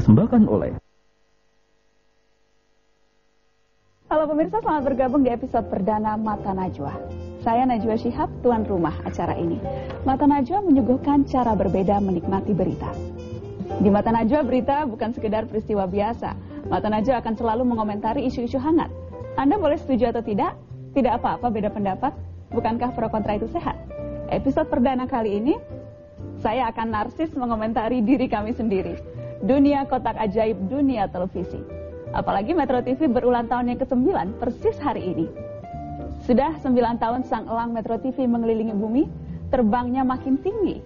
dipersembahkan oleh... Halo pemirsa, selamat bergabung di episode perdana Mata Najwa. Saya Najwa Shihab, tuan rumah acara ini. Mata Najwa menyuguhkan cara berbeda menikmati berita. Di Mata Najwa, berita bukan sekedar peristiwa biasa. Mata Najwa akan selalu mengomentari isu-isu hangat. Anda boleh setuju atau tidak apa-apa beda pendapat. Bukankah pro kontra itu sehat? Episode perdana kali ini, saya akan narsis mengomentari diri kami sendiri. Dunia kotak ajaib, dunia televisi. Apalagi Metro TV berulang tahun yang ke-9 persis hari ini. Sudah 9 tahun sang elang Metro TV mengelilingi bumi, terbangnya makin tinggi.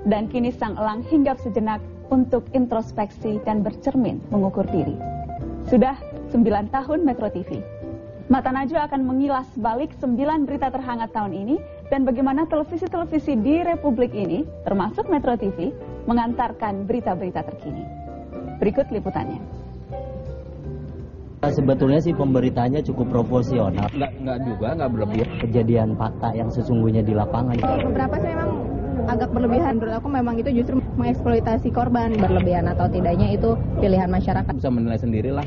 Dan kini sang elang hinggap sejenak untuk introspeksi dan bercermin mengukur diri. Sudah 9 tahun Metro TV. Mata Najwa akan mengilas balik 9 berita terhangat tahun ini dan bagaimana televisi-televisi di Republik ini, termasuk Metro TV, mengantarkan berita-berita terkini. Berikut liputannya. Sebetulnya sih pemberitanya cukup proporsional. Nggak juga, nggak berlebihan. Kejadian fakta yang sesungguhnya di lapangan. Beberapa sih memang agak berlebihan. Menurut aku memang itu justru mengeksploitasi korban. Berlebihan atau tidaknya itu pilihan masyarakat. Bisa menilai sendirilah.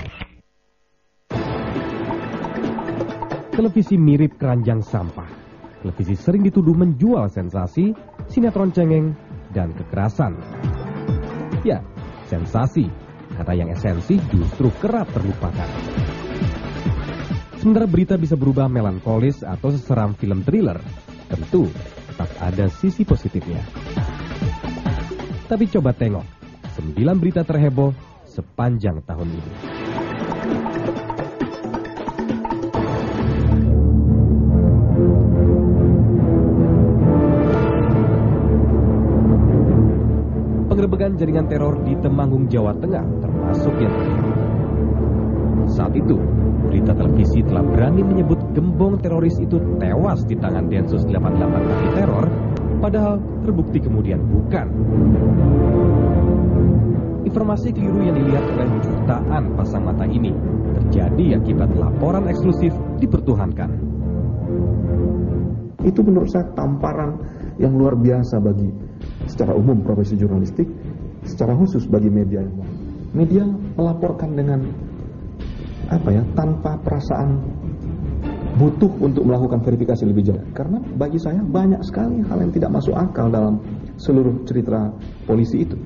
Televisi mirip keranjang sampah. Televisi sering dituduh menjual sensasi, sinetron cengeng, dan kekerasan. Ya, sensasi, karena yang esensi justru kerap terlupakan. Sementara berita bisa berubah melankolis atau seseram film thriller, tentu tetap ada sisi positifnya. Tapi coba tengok, 9 berita terheboh sepanjang tahun ini. Penggerbekan jaringan teror di Temanggung, Jawa Tengah termasuk yang terakhir. Saat itu, berita televisi telah berani menyebut gembong teroris itu tewas di tangan Densus 88 anti teror, padahal terbukti kemudian bukan. Informasi keliru yang dilihat oleh jutaan pasang mata ini terjadi akibat laporan eksklusif dipertuhankan. Itu menurut saya tamparan yang luar biasa bagi secara umum profesi jurnalistik, secara khusus bagi media. Media melaporkan dengan tanpa perasaan butuh untuk melakukan verifikasi lebih jauh. Karena bagi saya banyak sekali hal yang tidak masuk akal dalam seluruh cerita polisi itu.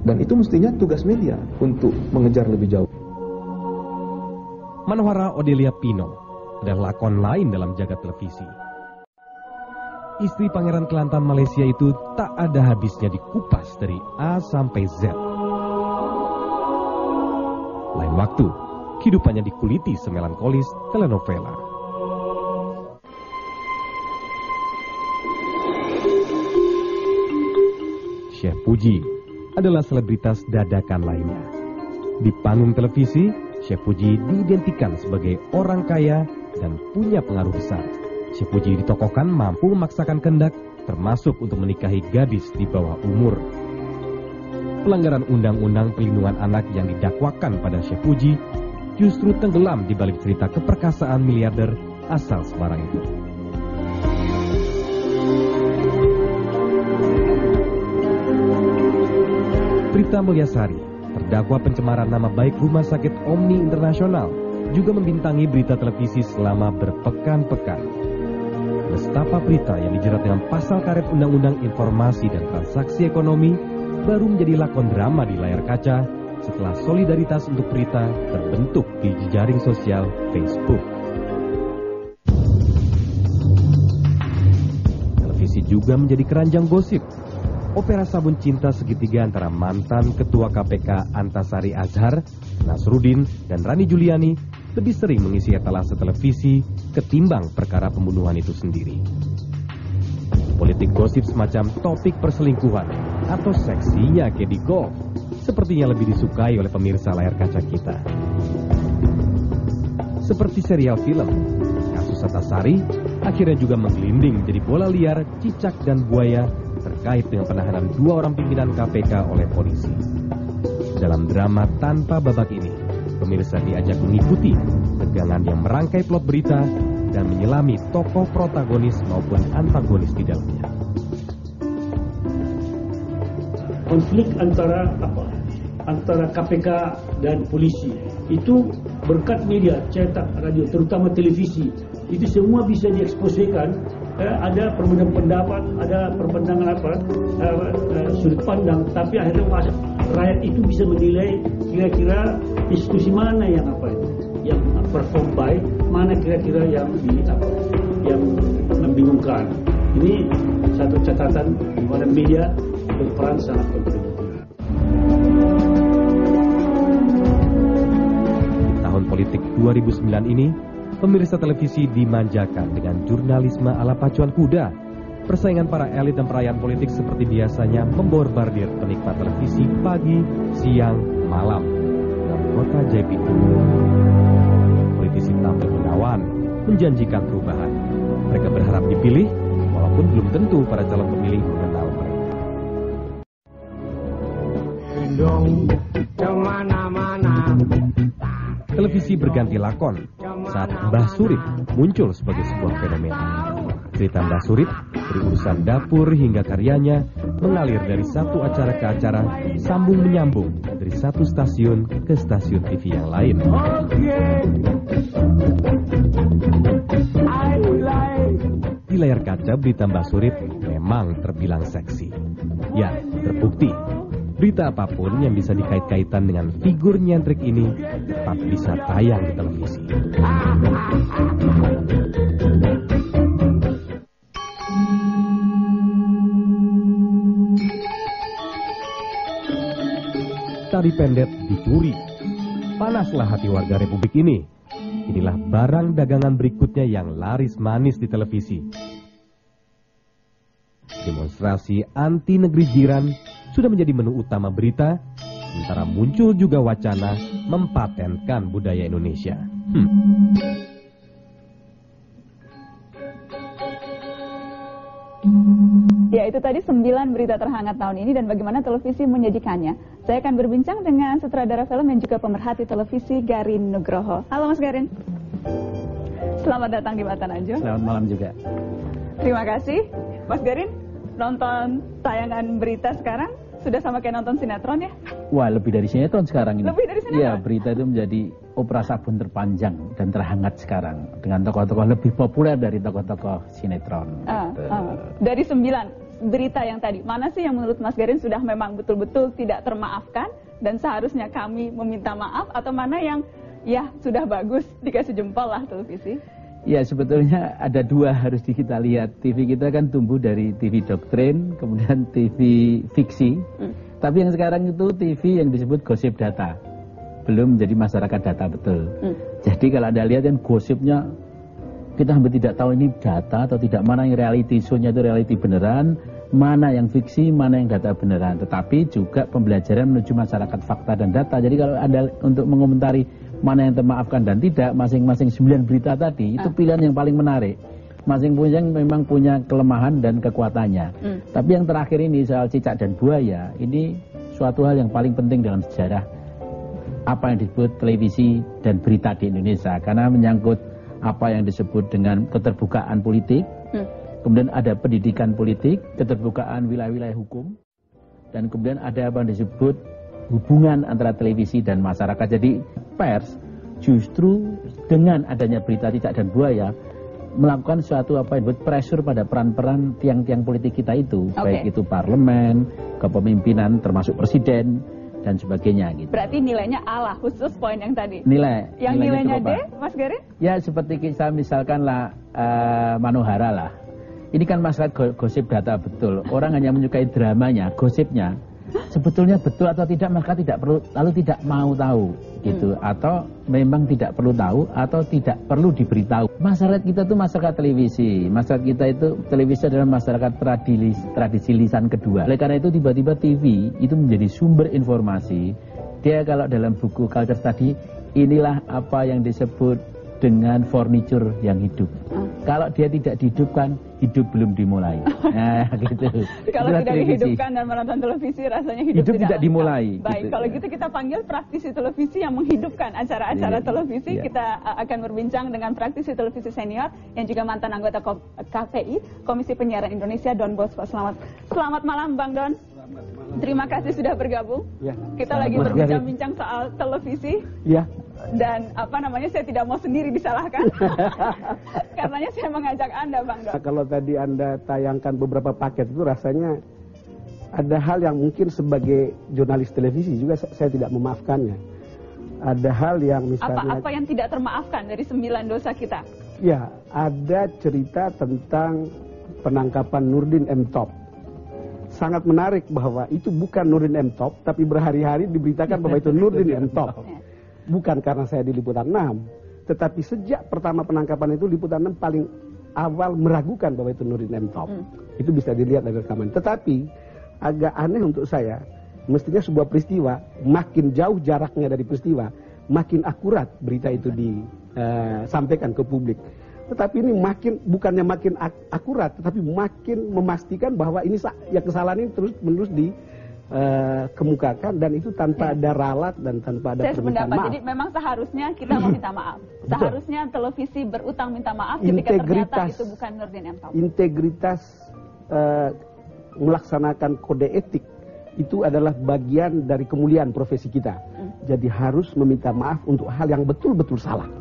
Dan itu mestinya tugas media untuk mengejar lebih jauh. Manohara Odelia Pino adalah lakon lain dalam jagat televisi. Istri Pangeran Kelantan Malaysia itu tak ada habisnya dikupas dari A sampai Z. Lain waktu, kehidupannya dikuliti semelankolis telenovela. Chef Puji adalah selebritas dadakan lainnya. Di panggung televisi, Chef Puji diidentikan sebagai orang kaya dan punya pengaruh besar. Chef Puji ditokohkan mampu memaksakan kehendak, termasuk untuk menikahi gadis di bawah umur. Pelanggaran undang-undang perlindungan anak yang didakwakan pada Chef Puji justru tenggelam di balik cerita keperkasaan miliarder asal Semarang itu. Prita Mulyasari, terdakwa pencemaran nama baik Rumah Sakit Omni Internasional, juga membintangi berita televisi selama berpekan-pekan. Nestapa Prita yang dijerat dengan pasal karet Undang-Undang Informasi dan Transaksi Ekonomi baru menjadi lakon drama di layar kaca setelah solidaritas untuk Prita terbentuk di jejaring sosial Facebook. Televisi juga menjadi keranjang gosip. Opera sabun cinta segitiga antara mantan Ketua KPK Antasari Azhar, Nasruddin, dan Rani Juliani lebih sering mengisi etalase televisi ketimbang perkara pembunuhan itu sendiri. Politik gosip semacam topik perselingkuhan atau seksinya kayak di golf sepertinya lebih disukai oleh pemirsa layar kaca kita. Seperti serial film, kasus Antasari akhirnya juga menggelinding menjadi bola liar, cicak dan buaya terkait dengan penahanan 2 orang pimpinan KPK oleh polisi. Dalam drama tanpa babak ini, pemirsa diajak mengikuti tegangan yang merangkai plot berita dan menyelami tokoh protagonis maupun antagonis di dalamnya. Konflik antara antara KPK dan polisi. Itu berkat media, cetak, radio, terutama televisi. Itu semua bisa dieksposisikan. Ada perbedaan pendapat, ada perbedaan sudut pandang, tapi akhirnya rakyat itu bisa menilai kira-kira institusi mana yang perform baik, mana kira-kira yang membingungkan. Ini satu catatan di mana media berperan sangat penting. Di tahun politik 2009 ini, pemirsa televisi dimanjakan dengan jurnalisme ala pacuan kuda. Persaingan para elit dan perayaan politik seperti biasanya memborbardir penikmat televisi pagi, siang, malam dalam kota Jayapura. Politisi tampil menawan, menjanjikan perubahan. Mereka berharap dipilih, walaupun belum tentu para calon pemilih mengenal mereka. Televisi berganti lakon saat Mbah Surip muncul sebagai sebuah fenomena. Cerita Mbah Surip dari urusan dapur hingga karyanya mengalir dari satu acara ke acara, sambung menyambung dari satu stasiun ke stasiun TV yang lain. Di layar kaca berita Mbah Surip memang terbilang seksi. Ya, terbukti. Berita apapun yang bisa dikait-kaitan dengan figur nyentrik ini tetap bisa tayang di televisi. Tari pendet dicuri. Panaslah hati warga Republik ini. Inilah barang dagangan berikutnya yang laris manis di televisi. Demonstrasi anti negeri jiran sudah menjadi menu utama berita, sementara muncul juga wacana mempatenkan budaya Indonesia. Ya, itu tadi 9 berita terhangat tahun ini dan bagaimana televisi menyajikannya. Saya akan berbincang dengan sutradara film yang juga pemerhati televisi, Garin Nugroho. Halo Mas Garin. Selamat datang di Mata Najwa. Selamat malam juga. Terima kasih. Mas Garin, nonton tayangan berita sekarang sudah sama kayak nonton sinetron ya? Wah, lebih dari sinetron sekarang ini. Lebih dari sinetron? Iya, berita itu menjadi opera sabun terpanjang dan terhangat sekarang. Dengan tokoh-tokoh lebih populer dari tokoh-tokoh sinetron. Dari 9 berita yang tadi, mana sih yang menurut Mas Garin sudah memang betul-betul tidak termaafkan dan seharusnya kami meminta maaf, atau mana yang ya sudah bagus dikasih jempol lah televisi? Ya, sebetulnya ada dua harus kita lihat. TV kita kan tumbuh dari TV doktrin, kemudian TV fiksi. Tapi yang sekarang itu TV yang disebut gosip data. Belum menjadi masyarakat data betul. Jadi kalau Anda lihat kan gosipnya, kita hampir tidak tahu ini data atau tidak. Mana yang reality, show-nya itu reality beneran, mana yang fiksi, mana yang data beneran. Tetapi juga pembelajaran menuju masyarakat fakta dan data. Jadi kalau Anda untuk mengomentari mana yang termaafkan dan tidak, masing-masing 9 berita tadi itu pilihan yang paling menarik. Masing-masing memang punya kelemahan dan kekuatannya. Tapi yang terakhir ini soal cicak dan buaya, ini suatu hal yang paling penting dalam sejarah apa yang disebut televisi dan berita di Indonesia, karena menyangkut apa yang disebut dengan keterbukaan politik, kemudian ada pendidikan politik, keterbukaan wilayah-wilayah hukum, dan kemudian ada apa yang disebut hubungan antara televisi dan masyarakat. Jadi pers justru dengan adanya berita cicak dan buaya melakukan suatu apa yang disebut pressure pada peran-peran tiang-tiang politik kita itu, baik itu parlemen, kepemimpinan termasuk presiden dan sebagainya gitu. Berarti nilainya A lah, khusus poin yang tadi. Yang nilainya D, Mas Garin? Ya seperti kita misalkanlah Manohara lah. Ini kan masalah gosip data betul. Orang hanya menyukai dramanya, gosipnya. Sebetulnya betul atau tidak, maka tidak perlu, lalu tidak mau tahu gitu, atau memang tidak perlu tahu atau tidak perlu diberitahu. Masyarakat kita itu masyarakat televisi. Masyarakat kita itu televisi adalah masyarakat tradisi lisan kedua. Oleh karena itu tiba-tiba TV itu menjadi sumber informasi. Dia kalau dalam buku culture study, inilah apa yang disebut dengan furniture yang hidup. Kalau dia tidak dihidupkan, hidup belum dimulai. Nah, gitu. Kalau tidak dihidupkan dan menonton televisi, rasanya hidup tidak dimulai. Baik, gitu. kalau gitu kita panggil praktisi televisi yang menghidupkan acara-acara televisi. Kita akan berbincang dengan praktisi televisi senior yang juga mantan anggota KPI, Komisi Penyiaran Indonesia, Don Bosco. Selamat malam, Bang Don. Selamat malam. terima kasih sudah bergabung. Ya. Kita lagi berbincang-bincang soal televisi. Ya. Dan saya tidak mau sendiri disalahkan. Karenanya saya mengajak Anda, Bang Don. Kalau tadi Anda tayangkan beberapa paket itu rasanya ada hal yang mungkin sebagai jurnalis televisi juga saya tidak memaafkannya. Ada hal yang misalnya... Apa yang tidak termaafkan dari 9 dosa kita? Ya, ada cerita tentang penangkapan Nurdin M. Top. Sangat menarik bahwa itu bukan Nurdin M. Top, tapi berhari-hari diberitakan bahwa itu Nurdin M. Top. Bukan karena saya di Liputan 6, tetapi sejak pertama penangkapan itu Liputan 6 paling awal meragukan bahwa itu Nurdin M. Top. Itu bisa dilihat dari rekaman. Tetapi agak aneh untuk saya, mestinya sebuah peristiwa makin jauh jaraknya dari peristiwa, makin akurat berita itu disampaikan ke publik. Tetapi ini bukannya makin akurat, tetapi makin memastikan bahwa ini kesalahan ini terus-menerus dikemukakan, dan itu tanpa ada ralat dan tanpa ada permintaan maaf. Jadi memang seharusnya kita meminta maaf. Seharusnya televisi berutang minta maaf ketika ternyata itu bukan Nurdin M. Top. Integritas melaksanakan kode etik itu adalah bagian dari kemuliaan profesi kita. Jadi harus meminta maaf untuk hal yang betul-betul salah.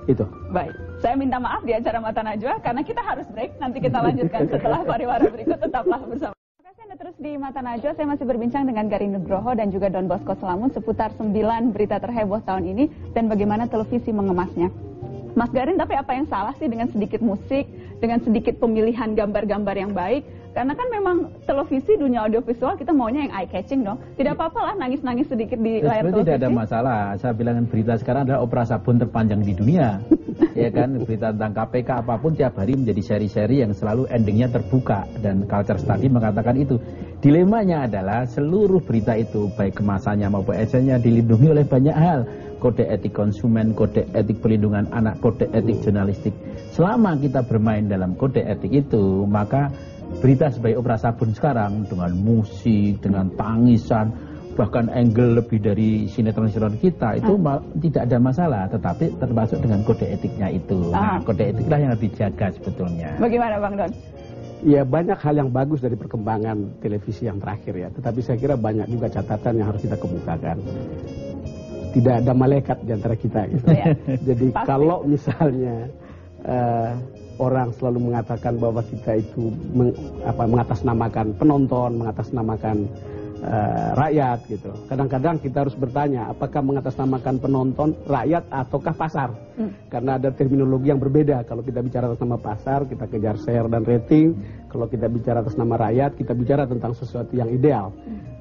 Itu. Baik, saya minta maaf di acara Mata Najwa karena kita harus break. Nanti kita lanjutkan setelah pariwara berikut. Tetaplah bersama. Terima kasih Anda terus di Mata Najwa. Saya masih berbincang dengan Garin Nugroho dan juga Don Bosco Selamun seputar 9 berita terheboh tahun ini dan bagaimana televisi mengemasnya. Mas Garin, tapi apa yang salah sih dengan sedikit musik, dengan sedikit pemilihan gambar-gambar yang baik? Karena kan memang televisi, dunia audiovisual, kita maunya yang eye-catching dong. Tidak apa-apa lah nangis-nangis sedikit di layar televisi. Tidak ada masalah. Saya bilang berita sekarang adalah opera sabun terpanjang di dunia. Ya kan, berita tentang KPK apapun tiap hari menjadi seri-seri yang selalu endingnya terbuka. Dan Culture Study mengatakan itu. Dilemanya adalah seluruh berita itu, baik kemasannya maupun esennya, dilindungi oleh banyak hal. Kode etik konsumen, kode etik perlindungan anak, kode etik jurnalistik. Selama kita bermain dalam kode etik itu, maka berita sebagai opera sabun sekarang dengan musik, dengan tangisan, bahkan angle lebih dari sinetron-sinetron kita itu tidak ada masalah, tetapi termasuk dengan kode etiknya itu. Nah, kode etiklah yang harus dijaga sebetulnya. Bagaimana Bang Don? Ya, banyak hal yang bagus dari perkembangan televisi yang terakhir ya, tetapi saya kira banyak juga catatan yang harus kita kemukakan. Tidak ada malaikat di antara kita gitu. Jadi pasti. Kalau misalnya orang selalu mengatakan bahwa kita itu mengatasnamakan penonton, mengatasnamakan rakyat gitu. Kadang-kadang kita harus bertanya, apakah mengatasnamakan penonton, rakyat, ataukah pasar? Karena ada terminologi yang berbeda. Kalau kita bicara atas nama pasar, kita kejar share dan rating. Kalau kita bicara atas nama rakyat, kita bicara tentang sesuatu yang ideal.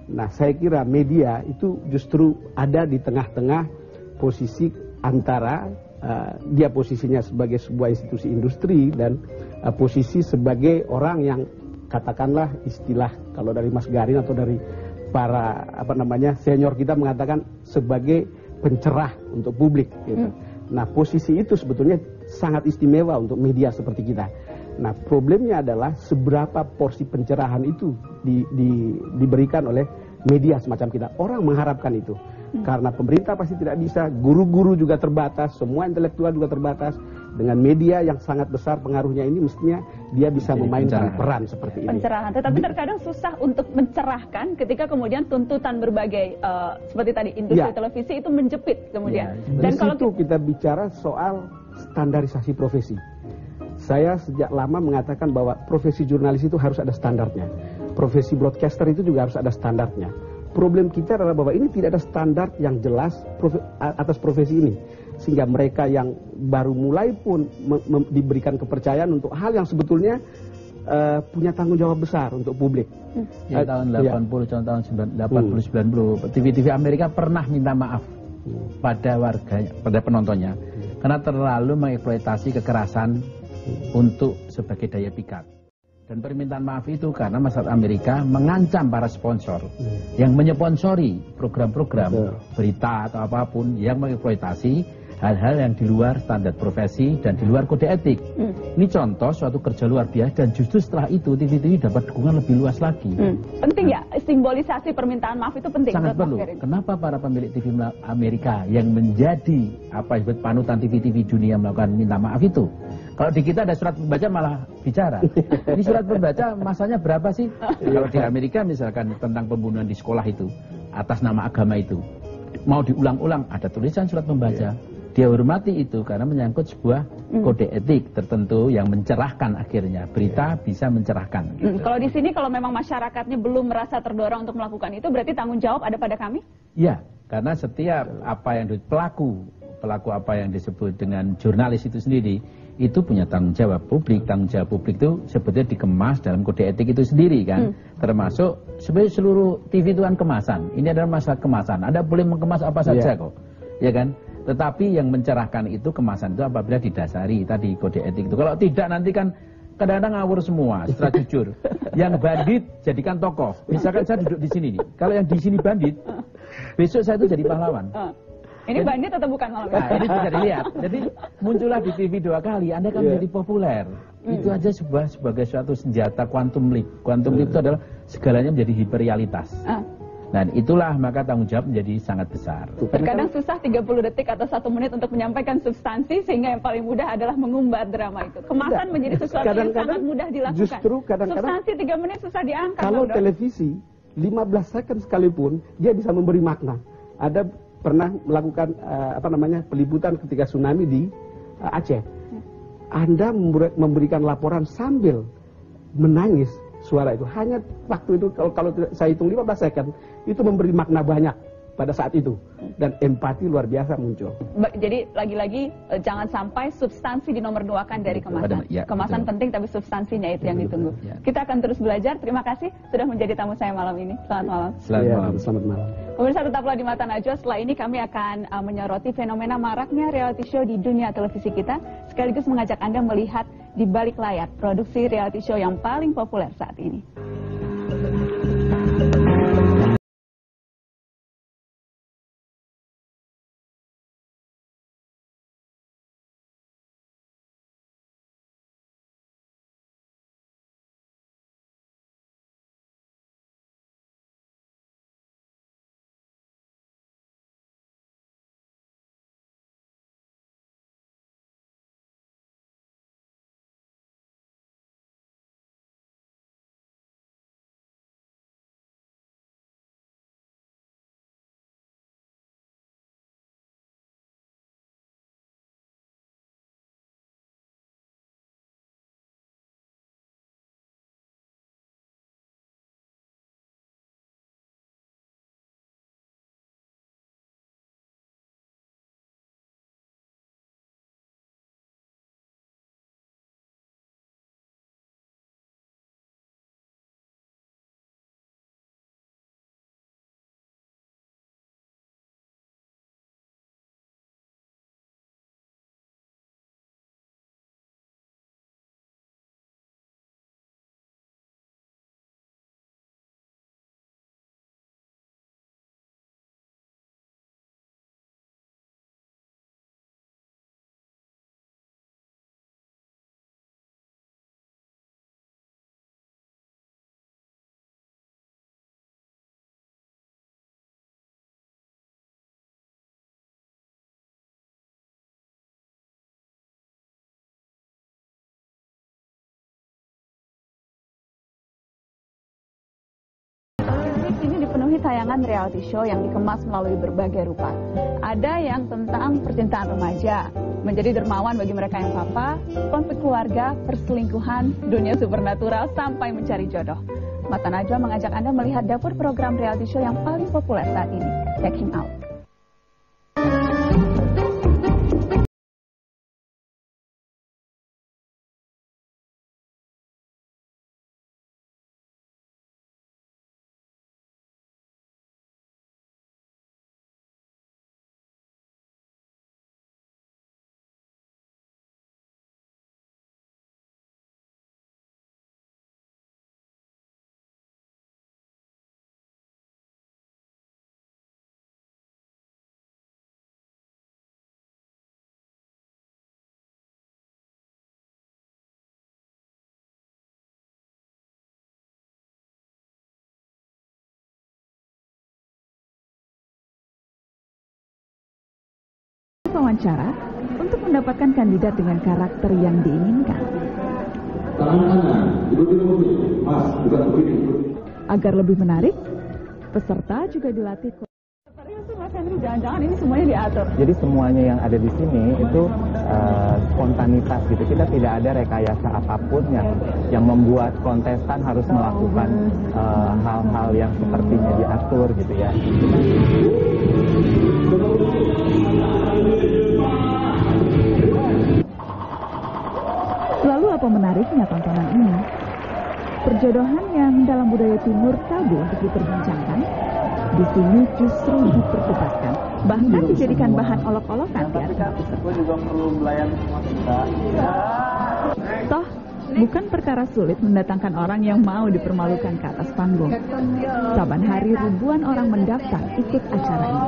Nah, saya kira media itu justru ada di tengah-tengah posisi antara dia posisinya sebagai sebuah institusi industri dan posisi sebagai orang yang katakanlah istilah kalau dari Mas Garin atau dari para senior kita mengatakan sebagai pencerah untuk publik gitu. Nah, posisi itu sebetulnya sangat istimewa untuk media seperti kita. Nah, problemnya adalah seberapa porsi pencerahan itu diberikan oleh media semacam kita. Orang mengharapkan itu. Karena pemerintah pasti tidak bisa, guru-guru juga terbatas, semua intelektual juga terbatas. Dengan media yang sangat besar pengaruhnya ini mestinya dia bisa memainkan peran seperti ini. Pencerahan, tetapi terkadang susah untuk mencerahkan ketika kemudian tuntutan berbagai seperti tadi industri televisi itu menjepit kemudian. Dan kalau kita bicara soal standarisasi profesi. Saya sejak lama mengatakan bahwa profesi jurnalis itu harus ada standarnya. Profesi broadcaster itu juga harus ada standarnya. Problem kita adalah bahwa ini tidak ada standar yang jelas atas profesi ini. Sehingga mereka yang baru mulai pun diberikan kepercayaan untuk hal yang sebetulnya punya tanggung jawab besar untuk publik. Ya, tahun 80, tahun 80-90, TV-TV Amerika pernah minta maaf pada warganya, pada penontonnya. Karena terlalu mengeksploitasi kekerasan untuk sebagai daya pikat. Dan permintaan maaf itu karena masyarakat Amerika mengancam para sponsor yang menyponsori program-program berita atau apapun yang mengeksploitasi hal-hal yang di luar standar profesi dan di luar kode etik. Ini contoh suatu kerja luar biasa, dan justru setelah itu TV dapat dukungan lebih luas lagi. Penting ya, simbolisasi permintaan maaf itu penting. Sangat perlu. Kenapa para pemilik TV Amerika yang menjadi disebut panutan TV dunia melakukan minta maaf itu? Kalau di kita ada surat pembaca malah bicara. Ini surat pembaca masanya berapa sih? Kalau di Amerika misalkan tentang pembunuhan di sekolah itu atas nama agama itu mau diulang-ulang, ada tulisan surat pembaca. Dia hormati itu karena menyangkut sebuah kode etik tertentu yang mencerahkan, akhirnya berita bisa mencerahkan. Gitu. Kalau di sini kalau memang masyarakatnya belum merasa terdorong untuk melakukan itu, berarti tanggung jawab ada pada kami? Ya, karena setiap apa yang pelaku apa yang disebut dengan jurnalis itu sendiri itu punya tanggung jawab publik. Tanggung jawab publik itu sebetulnya dikemas dalam kode etik itu sendiri kan. Termasuk sebenarnya seluruh TV itu kan kemasan. Ini adalah masalah kemasan. Anda boleh mengemas apa saja kok, ya kan? Tetapi yang mencerahkan itu kemasan itu apabila didasari tadi kode etik itu. Kalau tidak nanti kan kadang-kadang ngawur semua, secara jujur. Yang bandit jadikan tokoh. Misalkan saya duduk di sini nih. Kalau yang di sini bandit, besok saya itu jadi pahlawan. Ini bandit atau bukan malam? Nah, ini bisa dilihat. Jadi muncullah di TV 2 kali, Anda kan menjadi populer. Itu aja sebagai suatu senjata quantum leap. Quantum leap itu adalah segalanya menjadi hiperrealitas. Dan itulah maka tanggung jawab menjadi sangat besar. Terkadang susah 30 detik atau 1 menit untuk menyampaikan substansi, sehingga yang paling mudah adalah mengumbar drama itu. Kemasan menjadi sesuatu yang sangat mudah dilakukan. Justru kadang-kadang substansi 3 menit susah diangkat. Kalau televisi 15 second sekalipun dia bisa memberi makna. Ada pernah melakukan peliputan ketika tsunami di Aceh. Anda memberikan laporan sambil menangis. Suara itu hanya waktu itu kalau saya hitung 15 second itu memberi makna banyak pada saat itu, dan empati luar biasa muncul. Jadi lagi-lagi jangan sampai substansi dinomor-duakan dari kemasan. Kemasan penting tapi substansinya itu yang ditunggu. Kita akan terus belajar. Terima kasih sudah menjadi tamu saya malam ini. Selamat malam. Selamat malam. Pemirsa, tetaplah di Mata Najwa. Setelah ini kami akan menyoroti fenomena maraknya reality show di dunia televisi kita, sekaligus mengajak Anda melihat di balik layar produksi reality show yang paling populer saat ini. Ini dipenuhi tayangan reality show yang dikemas melalui berbagai rupa. Ada yang tentang percintaan remaja, menjadi dermawan bagi mereka yang papa, konflik keluarga, perselingkuhan, dunia supernatural, sampai mencari jodoh. Mata Najwa mengajak Anda melihat dapur program reality show yang paling populer saat ini. Check him out. wawancara untuk mendapatkan kandidat dengan karakter yang diinginkan. Agar lebih menarik, peserta juga dilatih. Mas Henry, jangan-jangan ini semuanya diatur. Jadi semuanya yang ada di sini itu spontanitas gitu. Kita tidak ada rekayasa apapun yang membuat kontestan harus melakukan hal-hal yang sepertinya diatur gitu ya. Lalu apa menariknya tontonan ini? Perjodohan yang dalam budaya timur tabu untuk diperbincangkan, di sini justru diperdebatkan, bahkan dijadikan bahan olok-olokan di antara peserta. Toh, bukan perkara sulit mendatangkan orang yang mau dipermalukan ke atas panggung. Saban hari ribuan orang mendaftar ikut acara ini.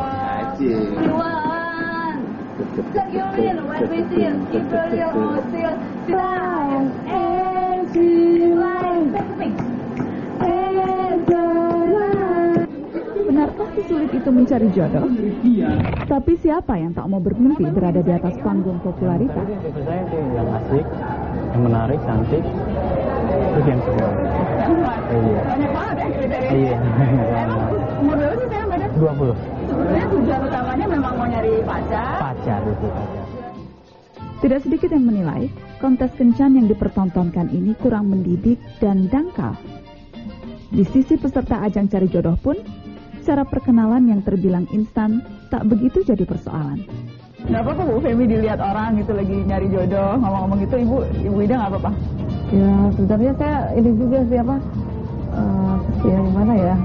Benarkah sesulit itu mencari jodoh? Tapi siapa yang tak mau bermimpi berada di atas panggung popularitas? Saya sih yang asik, yang menarik, cantik, terus yang semua. Iya. Banyak banget ya kriteria. Iya. Umur berapa sih saya beda? 20. Sebenarnya tujuan utamanya memang mau nyari pacar. Pacar itu pacar. Tidak sedikit yang menilai, kontes kencan yang dipertontonkan ini kurang mendidik dan dangkal. Di sisi peserta ajang cari jodoh pun, cara perkenalan yang terbilang instan tak begitu jadi persoalan. Nggak apa-apa Bu Femi dilihat orang gitu lagi nyari jodoh, ngomong-ngomong gitu, Ibu Ida nggak apa-apa? Ya sebenarnya saya ini juga sih ya gimana ya,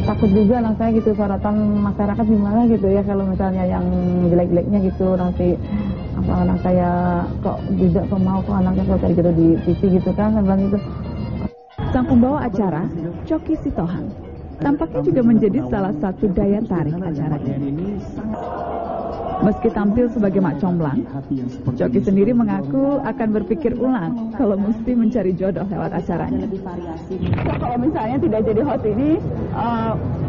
takut juga anak saya gitu, sorotan masyarakat gimana gitu ya kalau misalnya yang jelek-jeleknya gitu nanti apa anak saya kok mau anaknya kok cari jodoh di TV gitu kan, saya bilang gitu. Sang pembawa acara, Coki Sitohang, tampaknya juga menjadi salah satu daya tarik acara ini. Meski tampil sebagai mak comblang, Coki sendiri mengaku akan berpikir ulang kalau mesti mencari jodoh lewat acaranya. So, kalau misalnya tidak jadi host ini,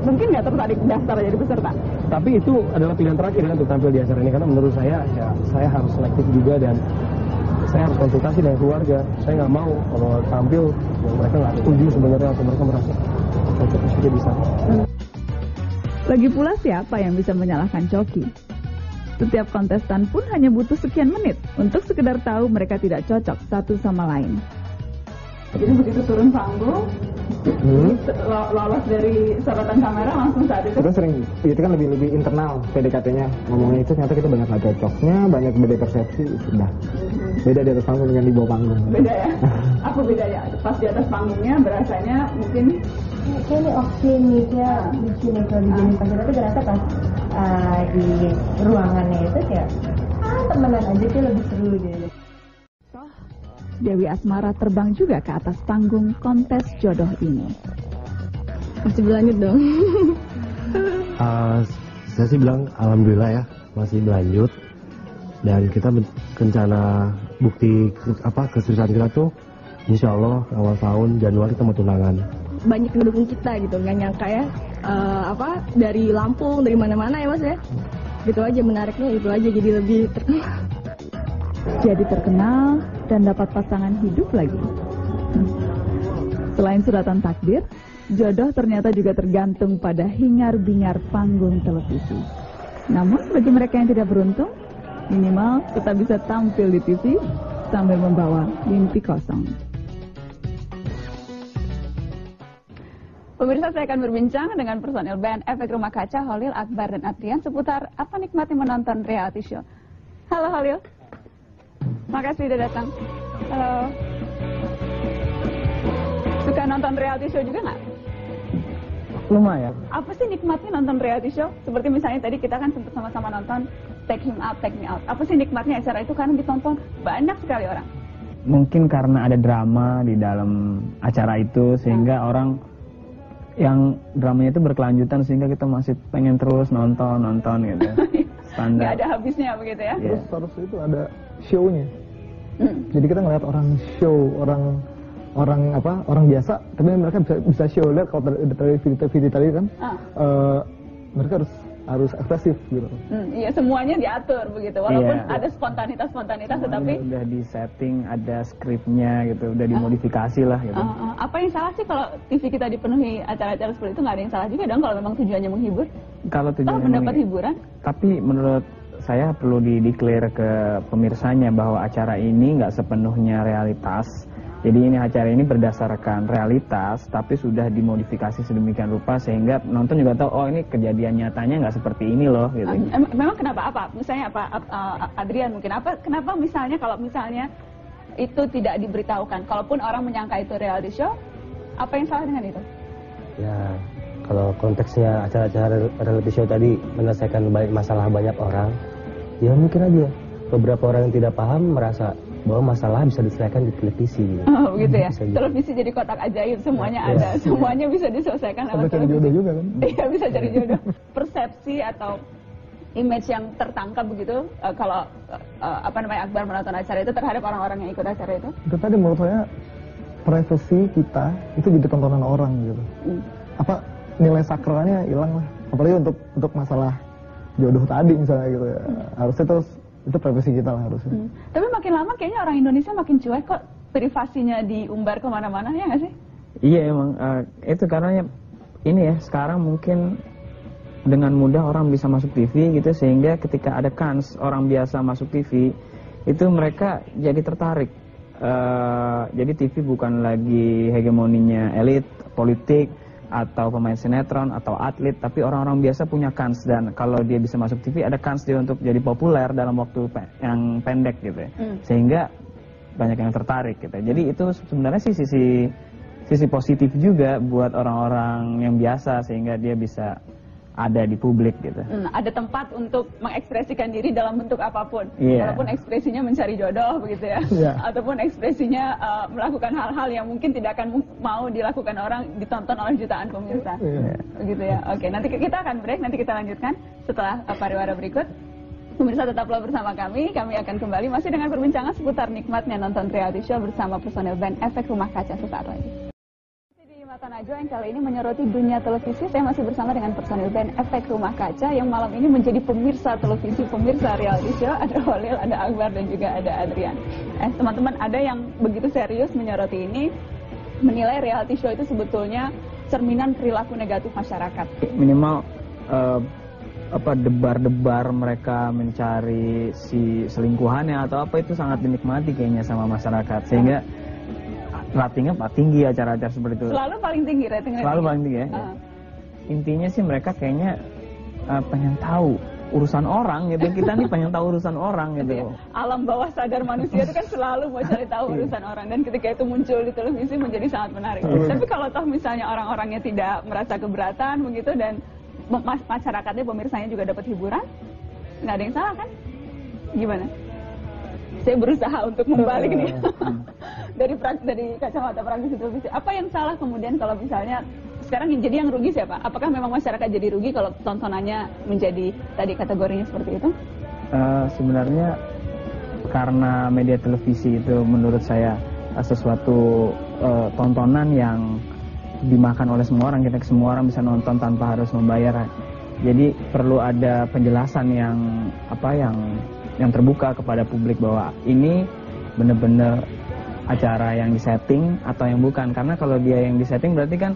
mungkin nggak tertarik daftar jadi peserta? Tapi itu adalah pilihan terakhir ya untuk tampil di acara ini, karena menurut saya ya saya harus selektif juga dan saya harus konsultasi dengan keluarga. Saya nggak mau kalau tampil yang mereka nggak setuju sebenarnya atau mereka merasa cocok saja bisa. Lagi pula siapa yang bisa menyalahkan Coki? Setiap kontestan pun hanya butuh sekian menit untuk sekedar tahu mereka tidak cocok satu sama lain. Jadi begitu turun panggung, lolos dari sorotan kamera langsung saat itu. Kita sering, itu kan lebih internal PDKT-nya. Ngomongnya itu ternyata kita banyak nggak cocoknya, banyak beda persepsi, sudah. Beda di atas panggung dengan di bawah panggung. Beda ya? Apa bedanya? Pas di atas panggungnya berasanya mungkin ini optimisnya di sini kalau di jenis panggung, tapi ternyata pas di ruangannya itu ya temenan aja sih lebih seru gitu. Dewi Asmara terbang juga ke atas panggung kontes jodoh ini. Masih berlanjut dong. Saya sih bilang alhamdulillah ya, masih berlanjut. Dan kita rencana bukti keseriusan kita tuh insya Allah awal tahun Januari kita mau tunangan. Banyak yang mendukung kita gitu, nggak nyangka ya dari Lampung, dari mana-mana ya Mas ya. Gitu aja menariknya, itu aja jadi lebih terkenal. Jadi terkenal dan dapat pasangan hidup lagi. Selain suratan takdir, jodoh ternyata juga tergantung pada hingar-bingar panggung televisi. Namun bagi mereka yang tidak beruntung, minimal tetap bisa tampil di TV sambil membawa mimpi kosong. Pemirsa, saya akan berbincang dengan personil band Efek Rumah Kaca, Holil, Akbar, dan Adrian seputar apa nikmatnya menonton reality show. Halo Holil. Makasih udah datang. Halo. Suka nonton reality show juga nggak? Lumayan. Apa sih nikmatnya nonton reality show? Seperti misalnya tadi kita kan sempat sama-sama nonton Take Him Out, Take Me Out. Apa sih nikmatnya acara itu? Karena ditonton banyak sekali orang. Mungkin karena ada drama di dalam acara itu sehingga orang yang dramanya itu berkelanjutan sehingga kita masih pengen terus nonton gitu. Standar. Nggak ada habisnya begitu ya? Yeah. Terus itu ada show-nya. Jadi kita ngeliat orang show, orang biasa, tapi mereka bisa show. Lihat kalau dari video tadi kan, mereka harus harus ekspresif gitu. Iya, semuanya diatur begitu. Walaupun ada spontanitas tetapi udah di setting, ada skripnya gitu, udah dimodifikasi lah gitu. Apa yang salah sih kalau TV kita dipenuhi acara-acara seperti itu? Nggak ada yang salah juga dong kalau memang tujuannya menghibur. Kalau tujuannya mendapat hiburan. Tapi menurut saya perlu di-declare ke pemirsanya bahwa acara ini nggak sepenuhnya realitas. Jadi ini acara ini berdasarkan realitas, tapi sudah dimodifikasi sedemikian rupa sehingga penonton juga tahu, oh ini kejadian nyatanya nggak seperti ini loh. Gitu. Memang kenapa? Apa? Misalnya apa? Adrian mungkin apa? Kenapa misalnya kalau misalnya itu tidak diberitahukan, kalaupun orang menyangka itu reality show, apa yang salah dengan itu? Ya, kalau konteksnya acara-acara reality show tadi menyelesaikan masalah banyak orang, ya mungkin aja beberapa orang yang tidak paham merasa bahwa masalah bisa diselesaikan di televisi. Oh begitu ya. Televisi jadi kotak ajaib, semuanya ada, semuanya bisa diselesaikan lewat televisi. Cari jodoh juga kan? Iya, bisa cari jodoh. Persepsi atau image yang tertangkap begitu kalau Akbar menonton acara itu terhadap orang-orang yang ikut acara itu? Itu tadi menurut saya privasi kita itu jadi tontonan orang gitu. Apa nilai sakralnya hilang lah. Apalagi untuk masalah jodoh tadi misalnya gitu ya. Harusnya terus itu privasi kita lah harusnya. Tapi makin lama kayaknya orang Indonesia makin cuek kok, privasinya diumbar kemana-mana, ya nggak sih? Iya emang itu karena ini ya sekarang mungkin dengan mudah orang bisa masuk TV gitu sehingga ketika ada kans orang biasa masuk TV itu mereka jadi tertarik. Jadi TV bukan lagi hegemoninya elit politik atau pemain sinetron atau atlet, tapi orang-orang biasa punya kans dan kalau dia bisa masuk TV ada kans dia untuk jadi populer dalam waktu yang pendek gitu ya. Sehingga banyak yang tertarik gitu. Jadi itu sebenarnya sih sisi positif juga buat orang-orang yang biasa sehingga dia bisa ada di publik gitu. Ada tempat untuk mengekspresikan diri dalam bentuk apapun, walaupun ekspresinya mencari jodoh begitu ya, ataupun ekspresinya melakukan hal-hal yang mungkin tidak akan mau dilakukan orang, ditonton oleh jutaan pemirsa, begitu ya. Oke, nanti kita akan break, nanti kita lanjutkan setelah pariwara berikut. Pemirsa tetaplah bersama kami akan kembali masih dengan perbincangan seputar nikmatnya nonton reality show bersama personel band Efek Rumah Kaca sesaat lagi. Mata Najwa yang kali ini menyoroti dunia televisi. Saya masih bersama dengan personil band Efek Rumah Kaca yang malam ini menjadi pemirsa televisi, pemirsa reality show. Ada Holil, ada Akbar dan juga ada Adrian. Teman-teman, ada yang begitu serius menyoroti ini, menilai reality show itu sebetulnya cerminan perilaku negatif masyarakat. Minimal debar-debar mereka mencari si selingkuhannya atau apa itu sangat dinikmati kayaknya sama masyarakat sehingga ratingnya tinggi acara-acara seperti itu. Selalu paling tinggi ratingnya. Selalu paling tinggi ya. Intinya sih mereka kayaknya pengen tahu urusan orang gitu. Kita nih pengen tahu urusan orang gitu. Alam bawah sadar manusia itu kan selalu mau cari tahu urusan orang dan ketika itu muncul di televisi menjadi sangat menarik. Tapi kalau toh misalnya orang-orangnya tidak merasa keberatan begitu dan masyarakatnya, pemirsanya juga dapat hiburan, nggak ada yang salah kan? Gimana? Saya berusaha untuk membalik nih dari kacamata praktisi televisi. Apa yang salah kemudian kalau misalnya sekarang jadi yang rugi siapa? Apakah memang masyarakat jadi rugi kalau tontonannya menjadi tadi kategorinya seperti itu? Sebenarnya karena media televisi itu menurut saya sesuatu tontonan yang dimakan oleh semua orang, semua orang bisa nonton tanpa harus membayar. Jadi perlu ada penjelasan yang terbuka kepada publik bahwa ini benar-benar acara yang disetting atau yang bukan. Karena kalau dia yang disetting berarti kan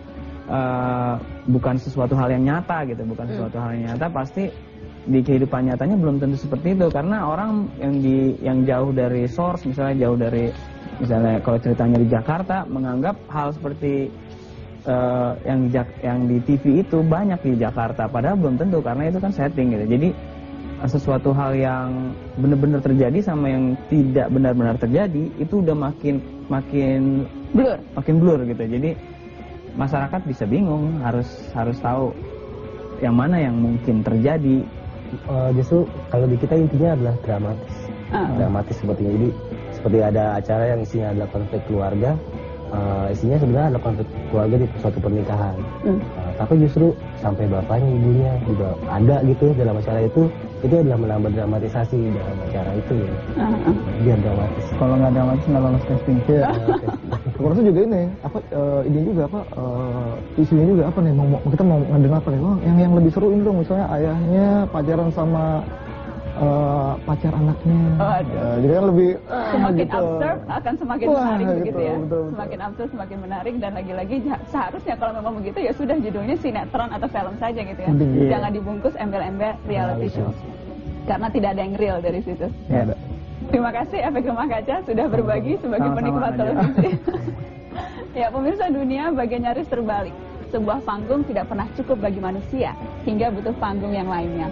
bukan sesuatu hal yang nyata gitu, bukan sesuatu hal yang nyata, pasti di kehidupan nyatanya belum tentu seperti itu. Karena orang yang jauh dari source, misalnya kalau ceritanya di Jakarta, menganggap hal seperti yang di TV itu banyak di Jakarta, padahal belum tentu karena itu kan setting gitu. Jadi sesuatu hal yang benar-benar terjadi sama yang tidak benar-benar terjadi itu udah makin blur gitu. Jadi masyarakat bisa bingung, harus tahu yang mana yang mungkin terjadi. Justru kalau di kita intinya adalah dramatis sepertinya. Jadi seperti ada acara yang isinya adalah konflik keluarga, isinya sebenarnya adalah konflik keluarga di suatu pernikahan. Tapi justru sampai bapaknya, ibunya juga ada gitu dalam acara itu adalah menambah dramatisasi dalam acara itu ya. Biar dramatis. Kalau nggak dramatis nggak lolos casting. Aku rasa juga ini ini juga isinya juga apa nih, kita mau ngedengar apa nih, yang lebih seru ini dong, misalnya ayahnya pacaran sama pacar anaknya. Jadi kan lebih semakin gitu. absurd akan semakin menarik gitu, begitu ya. betul. Semakin absurd semakin menarik, dan lagi-lagi seharusnya kalau memang begitu ya sudah judulnya sinetron atau film saja gitu ya. Jangan dibungkus embel-embel reality show. Karena tidak ada yang real dari situ. Terima kasih Efek Rumah Kaca sudah berbagi sebagai penikmat televisi. Ya, pemirsa, dunia bagian nyaris terbalik. Sebuah panggung tidak pernah cukup bagi manusia, hingga butuh panggung yang lainnya.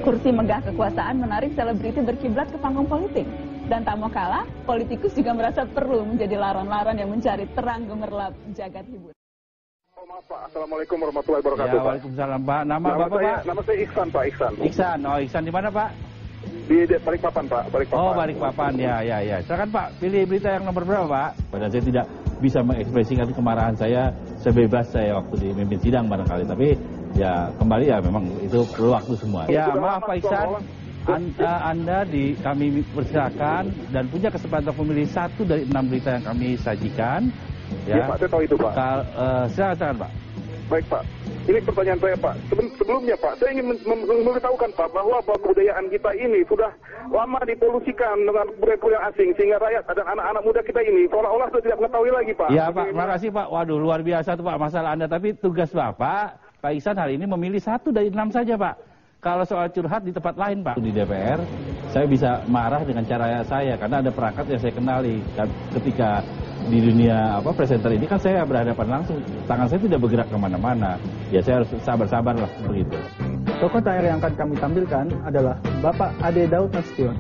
Kursi megah kekuasaan menarik selebriti berkiblat ke panggung politik. Dan tak mau kalah, politikus juga merasa perlu menjadi laron-laron yang mencari terang gemerlap jagat hiburan. Maaf Pak, Assalamualaikum warahmatullahi wabarakatuh. Ya, Waalaikumsalam Pak. Nama Bapak Pak? Nama saya Iksan Pak, Iksan. Iksan, Iksan di mana Pak? Di Balikpapan Pak, Balikpapan. Oh, Balikpapan, ya. Silakan Pak, pilih berita yang nomor berapa Pak? Padahal saya tidak bisa mengekspresikan kemarahan saya sebebas saya waktu memimpin sidang barangkali, tapi ya kembali ya memang itu perlu waktu semua. Ya, maaf Pak Iksan. Anda kami persilakan dan punya kesempatan memilih 1 dari 6 berita yang kami sajikan. Ya Pak, saya tahu itu Pak. Silakan Pak. Baik Pak, ini pertanyaan saya Pak. Sebelumnya Pak, saya ingin memberitahukan Pak bahwa kebudayaan kita ini sudah lama dipolusikan dengan budaya-budaya asing, sehingga rakyat dan anak-anak muda kita ini seolah-olah sudah tidak mengetahui lagi Pak. Ya Pak, terima kasih Pak. Waduh, luar biasa tuh Pak masalah Anda. Tapi tugas Bapak, Pak Iksan hari ini memilih 1 dari 6 saja Pak. Kalau soal curhat di tempat lain Pak, di DPR, saya bisa marah dengan cara saya karena ada perangkat yang saya kenali. Dan ketika di dunia presenter ini kan saya berhadapan langsung, tangan saya tidak bergerak kemana-mana. Ya saya harus sabar-sabar lah begitu. Tokoh terakhir yang akan kami tampilkan adalah Bapak Ade Daud Nasution.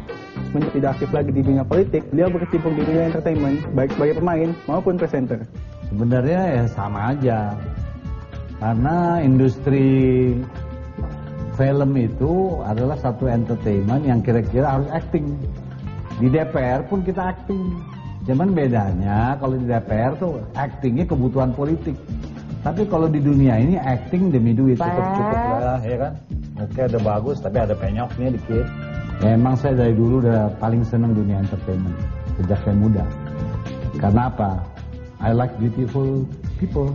Semenjak tidak aktif lagi di dunia politik, beliau berkecimpung di dunia entertainment, baik sebagai pemain maupun presenter. Sebenarnya ya sama aja, karena industri film itu adalah satu entertainment yang kira-kira harus acting. Di DPR pun kita acting. Cuman bedanya kalau di DPR tuh actingnya kebutuhan politik. Tapi kalau di dunia ini acting demi duit. Cukup lah ya kan. Oke, udah bagus tapi ada penyoknya dikit. Ya, emang saya dari dulu udah paling senang dunia entertainment. Sejak saya muda. Karena apa? I like beautiful people.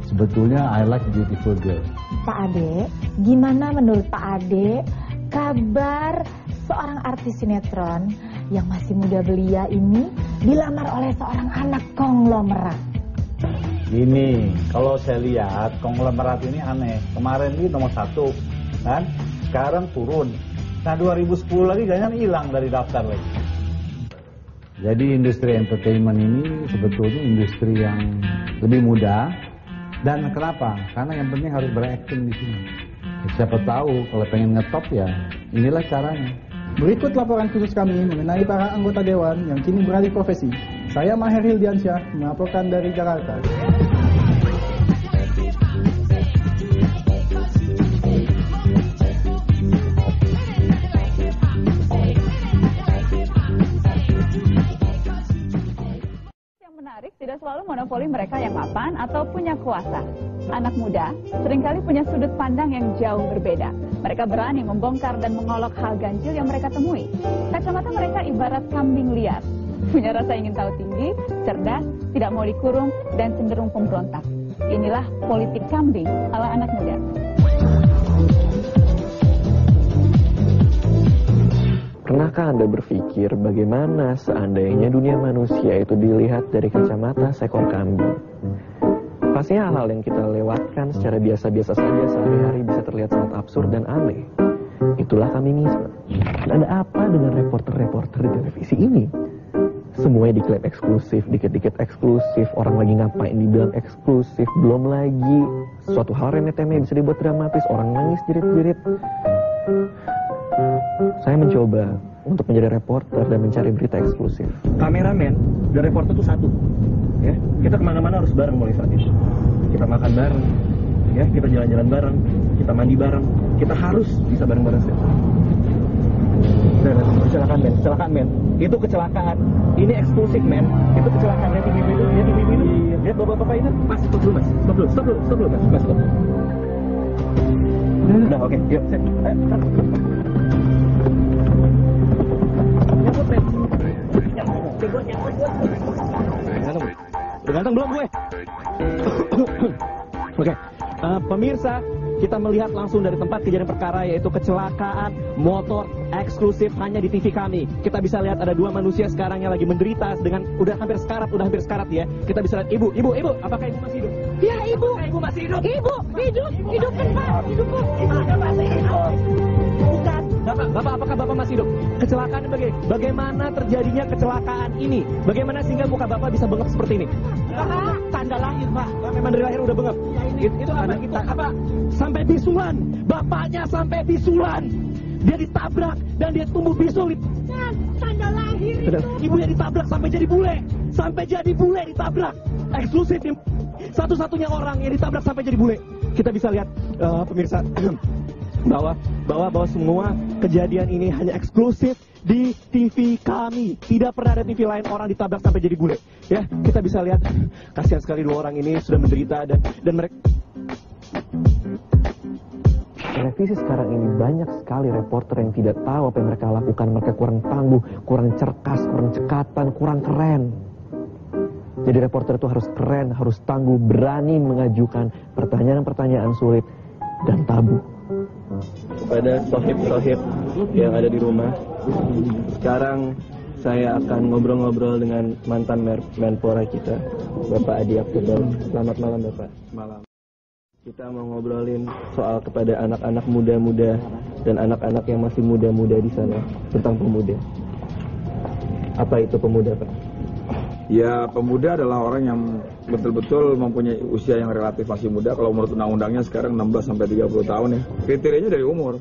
Sebetulnya I like beautiful girl. Pak Ade, gimana menurut Pak Ade kabar seorang artis sinetron yang masih muda belia ini dilamar oleh seorang anak konglomerat? Gini, kalau saya lihat konglomerat ini aneh. Kemarin ini nomor 1, kan? Sekarang turun. Nah 2010 lagi jangan hilang dari daftar lagi. Jadi industri entertainment ini sebetulnya industri yang lebih mudah. Dan kenapa? Karena yang penting harus berakting di sini. Siapa tahu kalau pengen ngetop ya inilah caranya. Berikut laporan khusus kami mengenai para anggota dewan yang kini beralih profesi. Saya Maher Hildiansyah melaporkan dari Jakarta. Tidak selalu monopoli mereka yang mapan atau punya kuasa. Anak muda seringkali punya sudut pandang yang jauh berbeda. Mereka berani membongkar dan mengolok hal ganjil yang mereka temui. Kacamata mereka ibarat kambing liar. Punya rasa ingin tahu tinggi, cerdas, tidak mau dikurung, dan cenderung pemberontak. Inilah politik kambing ala anak muda. Pernahkah Anda berpikir bagaimana seandainya dunia manusia itu dilihat dari kacamata seekor kambing? Pastinya hal-hal yang kita lewatkan secara biasa-biasa saja sehari-hari bisa terlihat sangat absurd dan aneh. Itulah kambingisme. Dan ada apa dengan reporter-reporter di televisi ini? Semuanya diklaim eksklusif, dikit-dikit eksklusif, orang lagi ngapain dibilang eksklusif, belum lagi suatu hal remeh-temeh bisa dibuat dramatis, orang nangis jerit-jerit. Saya mencoba untuk menjadi reporter dan mencari berita eksklusif. Kameramen dan reporter itu satu. Ya, kita kemana-mana harus bareng mulai saat itu. Kita makan bareng, ya, kita jalan-jalan bareng, kita mandi bareng. Kita harus bisa bareng-bareng. Kecelakaan men, itu kecelakaan. Ini eksklusif men, itu kecelakaan. Lihat ibu itu, lihat bapak-bapak itu. Mas, stop dulu mas, stop dulu mas, stop. Udah oke, yuk. Ganteng belum gue? Oke, pemirsa, kita melihat langsung dari tempat kejadian perkara yaitu kecelakaan motor eksklusif hanya di TV kami. Kita bisa lihat ada dua manusia sekarang yang lagi menderita dengan udah hampir sekarat ya. Kita bisa lihat ibu, apakah ibu masih hidup? Ya ibu. Apakah ibu masih hidup? Ibu hidup kan Pak, hidup kok. Ibu masih hidup. Bukan. Bapak, apakah Bapak masih hidup? Kecelakaan bagaimana terjadinya kecelakaan ini? Bagaimana sehingga muka Bapak bisa bengap seperti ini? Bapak, tanda lahir, Pak. Memang dari lahir udah bengap. Itu apa? Sampai bisulan. Bapaknya sampai bisulan. Dia ditabrak dan dia tumbuh bisul. Tanda lahir itu. Ibunya ditabrak sampai jadi bule. Sampai jadi bule ditabrak. Eksklusif. Satu-satunya orang yang ditabrak sampai jadi bule. Kita bisa lihat pemirsa bahwa semua kejadian ini hanya eksklusif di TV kami. Tidak pernah ada TV lain orang ditabrak sampai jadi bule. Ya, kita bisa lihat kasihan sekali dua orang ini sudah menderita dan mereka. Televisi sekarang ini banyak sekali reporter yang tidak tahu apa yang mereka lakukan. Mereka kurang tangguh, kurang cerkas, kurang cekatan, kurang keren. Jadi reporter itu harus keren, harus tangguh, berani mengajukan pertanyaan-pertanyaan sulit dan tabu. Kepada sohib-sohib yang ada di rumah, sekarang saya akan ngobrol-ngobrol dengan mantan Menpora kita, Bapak Adi Aktubal. Selamat malam Bapak. Malam. Kita mau ngobrolin soal kepada anak-anak muda-muda dan anak-anak yang masih muda-muda di sana tentang pemuda. Apa itu pemuda, Pak? Ya, pemuda adalah orang yang betul-betul mempunyai usia yang relatif masih muda. Kalau menurut undang-undangnya sekarang 16 sampai 30 tahun ya. Kriterianya dari umur.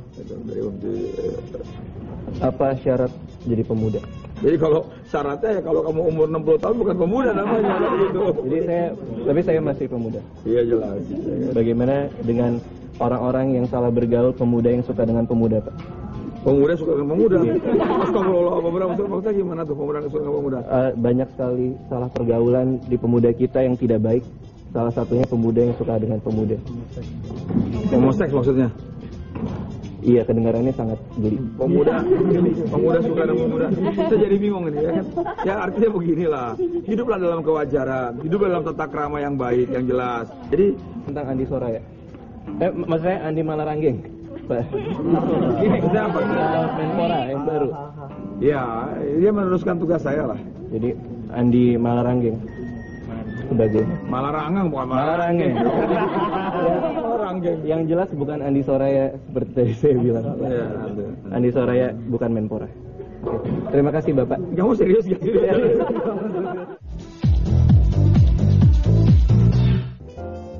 Apa syarat jadi pemuda? Jadi kalau syaratnya ya kalau kamu umur 60 tahun bukan pemuda namanya gitu. Tapi saya masih pemuda. Iya jelas. Bagaimana dengan orang-orang yang salah bergaul, pemuda yang suka dengan pemuda, Pak? Pemuda suka dengan pemuda. Astagfirullah, pemuda maksudnya gimana tuh pemuda suka dengan pemuda? Banyak sekali salah pergaulan di pemuda kita yang tidak baik. Salah satunya pemuda yang suka dengan pemuda. Homoseks maksudnya? Iya, kedengarannya sangat geli. Pemuda suka dengan pemuda. Kita jadi bingung ini ya kan? Ya artinya beginilah. Hiduplah dalam kewajaran, hiduplah dalam tata krama yang baik, yang jelas. Jadi tentang Andi Soraya. Maksudnya Andi Malaranggeng. Siapa? Menpora yang baru. Ya, dia meneruskan tugas saya lah. Jadi Andi Malaranggeng sebagai Malarangeng bukan Malaranggeng. Malaranggeng. Yang jelas bukan Andi Soraya seperti tadi saya bilang. Ya, Andi Soraya bukan Menpora. Terima kasih Bapak. Kamu serius gak?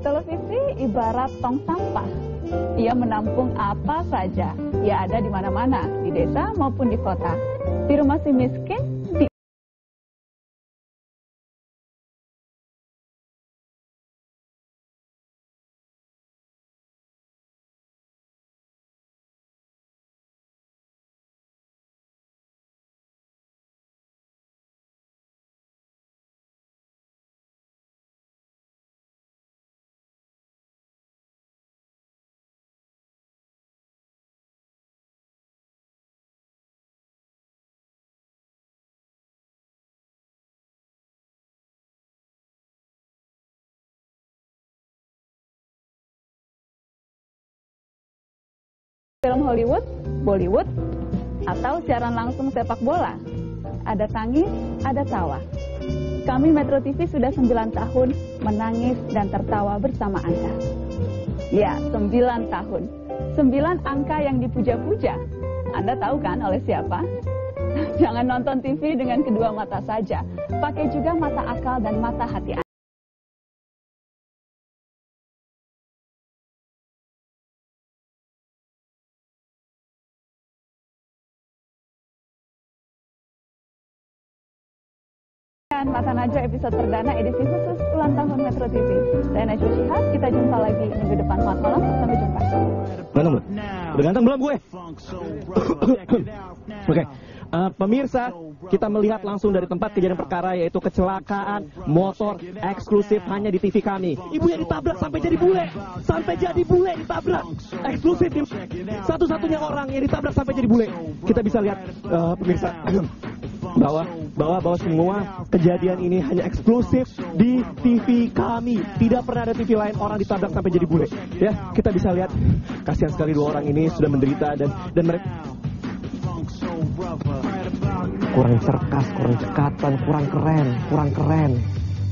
Televisi ibarat tong sampah. Ia menampung apa saja. Ia ada di mana-mana, di desa maupun di kota. Di rumah si miskin, di film Hollywood, Bollywood, atau siaran langsung sepak bola. Ada tangis, ada tawa. Kami Metro TV sudah 9 tahun menangis dan tertawa bersama Anda. Ya, 9 tahun. 9 angka yang dipuja-puja. Anda tahu kan oleh siapa? Jangan nonton TV dengan kedua mata saja. Pakai juga mata akal dan mata hati Anda. Mata Najwa episode perdana edisi khusus ulang tahun Metro TV. Saya Najwa Shihab, kita jumpa lagi minggu depan. Selamat malam, sampai jumpa. Ganteng belum? Udah ganteng belum gue? Oke. Pemirsa, kita melihat langsung dari tempat kejadian perkara yaitu kecelakaan motor eksklusif hanya di TV kami. Ibunya ditabrak sampai jadi bule. Sampai jadi bule ditabrak. Eksklusif. Satu-satunya orang yang ditabrak sampai jadi bule. Kita bisa lihat pemirsa bahwa semua kejadian ini hanya eksklusif di TV kami. Tidak pernah ada TV lain orang ditabrak sampai jadi bule. Ya, kita bisa lihat kasihan sekali dua orang ini sudah menderita dan mereka kurang cerkas, kurang cekatan, kurang keren.